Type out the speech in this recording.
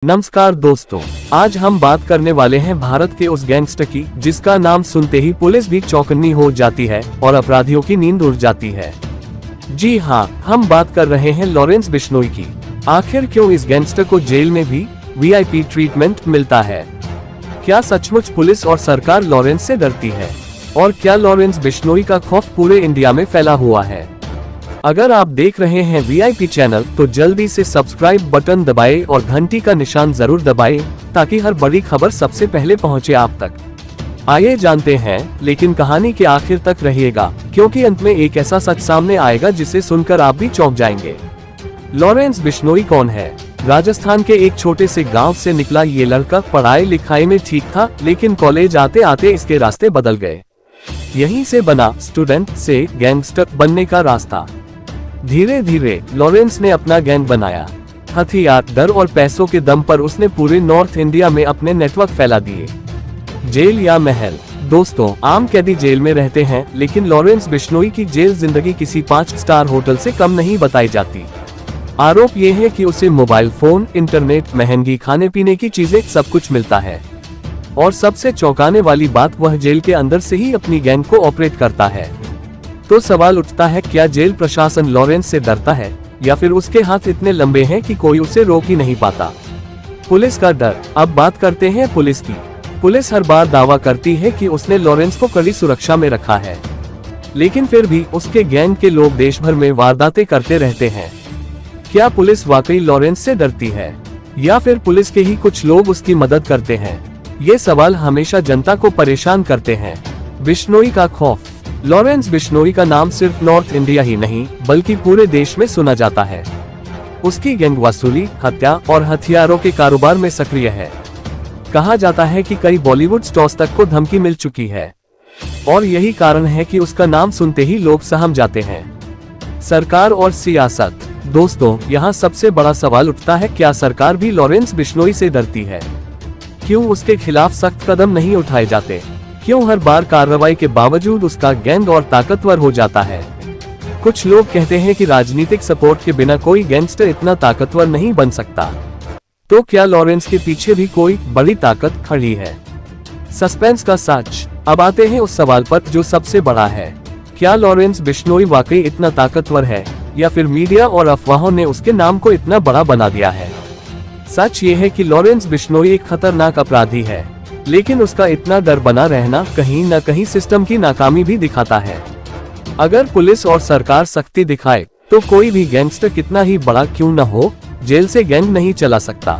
नमस्कार दोस्तों, आज हम बात करने वाले हैं भारत के उस गैंगस्टर की जिसका नाम सुनते ही पुलिस भी चौकन्नी हो जाती है और अपराधियों की नींद उड़ जाती है। जी हाँ, हम बात कर रहे हैं लॉरेंस बिश्नोई की। आखिर क्यों इस गैंगस्टर को जेल में भी वीआईपी ट्रीटमेंट मिलता है? क्या सचमुच पुलिस और सरकार लॉरेंस से डरती है? और क्या लॉरेंस बिश्नोई का खौफ पूरे इंडिया में फैला हुआ है? अगर आप देख रहे हैं वीआईपी चैनल तो जल्दी से सब्सक्राइब बटन दबाएं और घंटी का निशान जरूर दबाएं ताकि हर बड़ी खबर सबसे पहले पहुंचे आप तक। आइए जानते हैं, लेकिन कहानी के आखिर तक रहिएगा क्योंकि अंत में एक ऐसा सच सामने आएगा जिसे सुनकर आप भी चौंक जाएंगे। लॉरेंस बिश्नोई कौन है? राजस्थान के एक छोटे से गाँव से निकला ये लड़का पढ़ाई लिखाई में ठीक था, लेकिन कॉलेज आते आते इसके रास्ते बदल गए। यहीं से बना स्टूडेंट से गैंगस्टर बनने का रास्ता। धीरे धीरे लॉरेंस ने अपना गैंग बनाया। हथियार, डर और पैसों के दम पर उसने पूरे नॉर्थ इंडिया में अपने नेटवर्क फैला दिए। जेल या महल? दोस्तों, आम कैदी जेल में रहते हैं, लेकिन लॉरेंस बिश्नोई की जेल जिंदगी किसी 5 स्टार होटल से कम नहीं बताई जाती। आरोप ये है कि उसे मोबाइल फोन, इंटरनेट, महंगी खाने पीने की चीजें, सब कुछ मिलता है। और सबसे चौंकाने वाली बात, वह जेल के अंदर से ही अपनी गैंग को ऑपरेट करता है। तो सवाल उठता है, क्या जेल प्रशासन लॉरेंस से डरता है या फिर उसके हाथ इतने लंबे हैं कि कोई उसे रोक ही नहीं पाता? पुलिस का डर। अब बात करते हैं पुलिस की। पुलिस हर बार दावा करती है कि उसने लॉरेंस को कड़ी सुरक्षा में रखा है, लेकिन फिर भी उसके गैंग के लोग देश भर में वारदातें करते रहते हैं। क्या पुलिस वाकई लॉरेंस से डरती है या फिर पुलिस के ही कुछ लोग उसकी मदद करते हैं? ये सवाल हमेशा जनता को परेशान करते हैं। बिश्नोई का खौफ। लॉरेंस बिश्नोई का नाम सिर्फ नॉर्थ इंडिया ही नहीं बल्कि पूरे देश में सुना जाता है। उसकी गैंग वसूली, हत्या और हथियारों के कारोबार में सक्रिय है। कहा जाता है कि कई बॉलीवुड स्टार्स तक को धमकी मिल चुकी है और यही कारण है कि उसका नाम सुनते ही लोग सहम जाते हैं। सरकार और सियासत। दोस्तों, यहाँ सबसे बड़ा सवाल उठता है, क्या सरकार भी लॉरेंस बिश्नोई से डरती है? क्यों उसके खिलाफ सख्त कदम नहीं उठाए जाते? क्यों हर बार कार्रवाई के बावजूद उसका गैंग और ताकतवर हो जाता है? कुछ लोग कहते हैं कि राजनीतिक सपोर्ट के बिना कोई गैंगस्टर इतना ताकतवर नहीं बन सकता। तो क्या लॉरेंस के पीछे भी कोई बड़ी ताकत खड़ी है? सस्पेंस का सच। अब आते हैं उस सवाल पर जो सबसे बड़ा है, क्या लॉरेंस बिश्नोई वाकई इतना ताकतवर है या फिर मीडिया और अफवाहों ने उसके नाम को इतना बड़ा बना दिया है? सच ये है कि लॉरेंस बिश्नोई एक खतरनाक अपराधी है, लेकिन उसका इतना डर बना रहना कहीं न कहीं सिस्टम की नाकामी भी दिखाता है। अगर पुलिस और सरकार सख्ती दिखाए तो कोई भी गैंगस्टर कितना ही बड़ा क्यों न हो, जेल से गैंग नहीं चला सकता।